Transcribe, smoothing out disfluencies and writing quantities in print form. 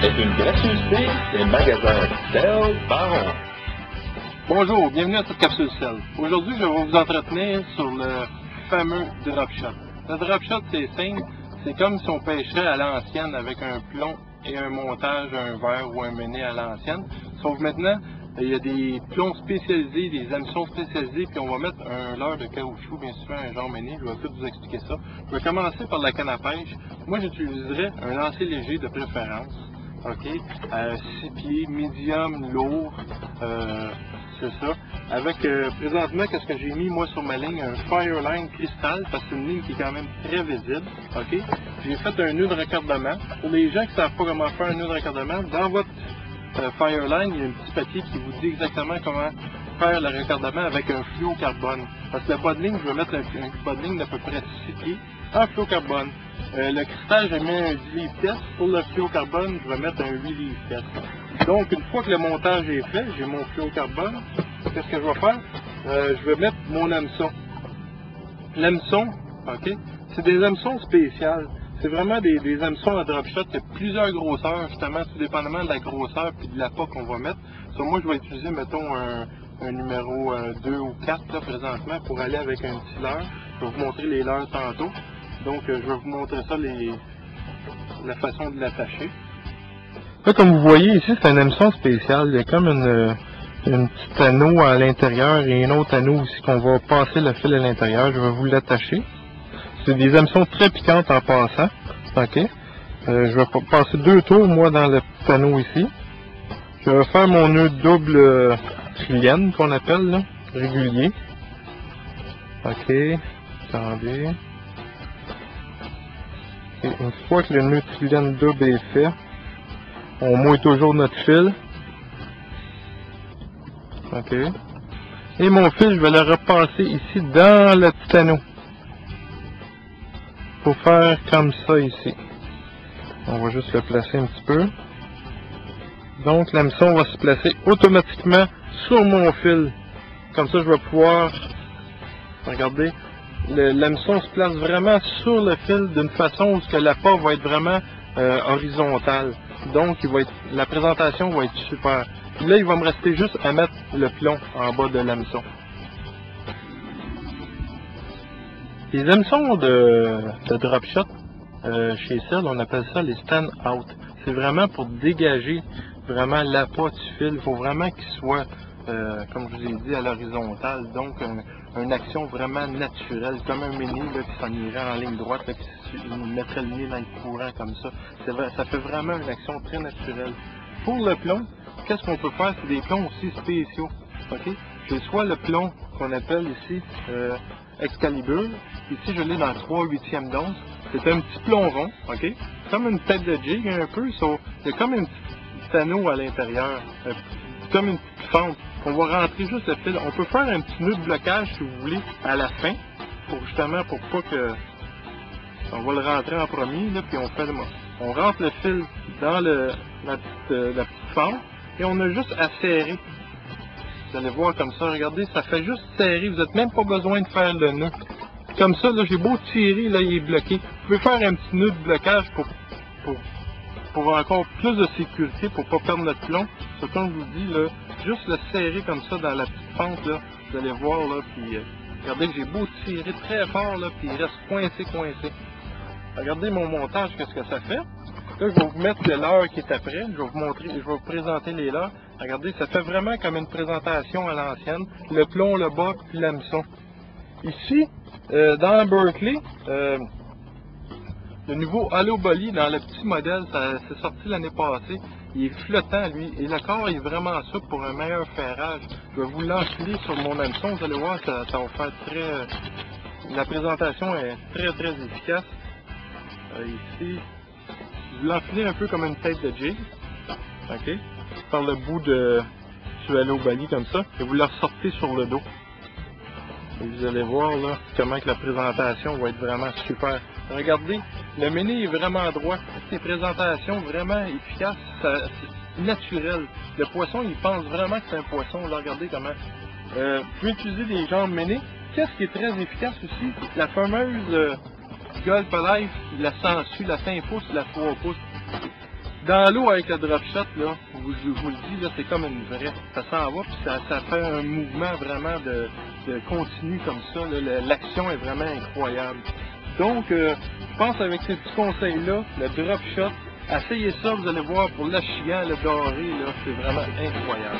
est une gratuité des magasins Del Baron. Bonjour, bienvenue à cette capsule sel. Aujourd'hui, je vais vous entretenir sur le fameux drop shot. Le drop shot, c'est simple, c'est comme si on pêcherait à l'ancienne avec un plomb et un montage, un verre ou un mené à l'ancienne. Sauf maintenant, il y a des plombs spécialisés, des hameçons spécialisés, puis on va mettre un leurre de caoutchouc, bien sûr, un genre mené. Je vais tout vous expliquer ça. Je vais commencer par la canne à pêche. Moi, j'utiliserais un lancer léger de préférence. OK? 6 pieds, médium, lourd. C'est ça. Avec, présentement, qu'est-ce que j'ai mis, moi, sur ma ligne? Un Fireline cristal, parce que c'est une ligne qui est quand même très visible. OK? J'ai fait un nœud de raccordement. Pour les gens qui ne savent pas comment faire un nœud de raccordement, dans votre Fireline, il y a un petit papier qui vous dit exactement comment faire le raccordement avec un fluocarbone. Parce que le bas de ligne, je vais mettre un bas de ligne d'à peu près 6 pieds en fluocarbone. Le cristal, je mets un 10 livres pièce. Pour le fluocarbone, je vais mettre un 8 livres pièce. Donc, une fois que le montage est fait, j'ai mon fluocarbone. Qu'est-ce que je vais faire? Je vais mettre mon hameçon. L'hameçon, OK? C'est des hameçons spéciales. C'est vraiment des hameçons à drop shot. Il y a plusieurs grosseurs, justement, tout dépendamment de la grosseur et de l'appât qu'on va mettre. Sur moi, je vais utiliser, mettons, un numéro 2 ou 4 là, présentement pour aller avec un petit leurre. Je vais vous montrer les leurres tantôt. Donc, je vais vous montrer ça, la façon de l'attacher. Là, comme vous voyez ici, c'est un hameçon spécial. Il y a comme une petite anneau à l'intérieur et un autre anneau aussi qu'on va passer le fil à l'intérieur. Je vais vous l'attacher. C'est des hameçons très piquantes en passant. OK. Je vais passer 2 tours, moi, dans le petit anneau ici. Je vais faire mon nœud double trillienne, qu'on appelle, là, régulier. OK. Attendez. Et une fois que le nœud trillienne double est fait, on mouille toujours notre fil. OK. Et mon fil, je vais le repasser ici dans le petit anneau. Pour faire comme ça ici. On va juste le placer un petit peu. Donc l'hameçon va se placer automatiquement sur mon fil. Comme ça, je vais pouvoir, regardez, l'hameçon se place vraiment sur le fil d'une façon où l'appât va être vraiment horizontale. Donc la présentation va être super. Puis là, il va me rester juste à mettre le plomb en bas de l'hameçon. Les hameçons de drop shot, chez Cell, on appelle ça les stand out. C'est vraiment pour dégager vraiment l'appât du fil. Il faut vraiment qu'il soit, comme je vous ai dit, à l'horizontale. Donc, une action vraiment naturelle, comme un mini là, qui s'en irait en ligne droite, là, qui mettrait le nez dans le courant comme ça. Ça fait vraiment une action très naturelle. Pour le plomb, qu'est-ce qu'on peut faire? C'est des plombs aussi spéciaux. Okay? J'ai soit le plomb qu'on appelle ici Excalibur. Ici, je l'ai dans 3/8 d'once. C'est un petit plomb rond, OK? Comme une tête de jig un peu. Il y a comme un petit anneau à l'intérieur. Comme une petite fente. On va rentrer juste le fil. On peut faire un petit nœud de blocage, si vous voulez, à la fin. Justement, pour pas que... On va le rentrer en premier, là, puis on rentre le fil dans la petite fente. Et on a juste à serrer. Vous allez voir comme ça, regardez, ça fait juste serrer, vous n'avez même pas besoin de faire le nœud. Comme ça, là, j'ai beau tirer, là, il est bloqué. Vous pouvez faire un petit nœud de blocage pour encore plus de sécurité, pour ne pas perdre notre plomb. C'est comme je vous dis, là, juste le serrer comme ça dans la petite fente, là, vous allez voir, là, puis regardez, j'ai beau tirer très fort, là, puis il reste coincé. Regardez mon montage, qu'est-ce que ça fait. Là, je vais vous mettre le leurre qui est après. Je vais vous présenter les leurres. Regardez, ça fait vraiment comme une présentation à l'ancienne. Le plomb, le bas, puis l'hameçon. Ici, dans Berkley, le nouveau Halo Bolly, dans le petit modèle, c'est sorti l'année passée. Il est flottant, lui. Et le corps est vraiment souple pour un meilleur ferrage. Je vais vous l'enfiler sur mon hameçon. Vous allez voir, ça va faire très... La présentation est très, très efficace. Ici... Vous l'enfilez un peu comme une tête de jig, ok, par le bout du halo bali comme ça, et vous le ressortez sur le dos. Et vous allez voir là comment que la présentation va être vraiment super. Regardez, le menu est vraiment droit, c'est une présentation vraiment efficace, c'est naturel. Le poisson, il pense vraiment que c'est un poisson. Là, regardez comment. Vous pouvez utiliser des jambes menées. Qu'est-ce qui est très efficace aussi? La fameuse Gulp Life, la 100 la 5 pouces, la 3 pouces. Dans l'eau avec le drop shot, là, je vous le dis, là, c'est comme une vraie. Ça s'en va, puis ça fait un mouvement vraiment de continu comme ça. L'action est vraiment incroyable. Donc, je pense avec ces petits conseils-là, le drop shot, essayez ça, vous allez voir, pour l'achigan, le doré, là, c'est vraiment incroyable.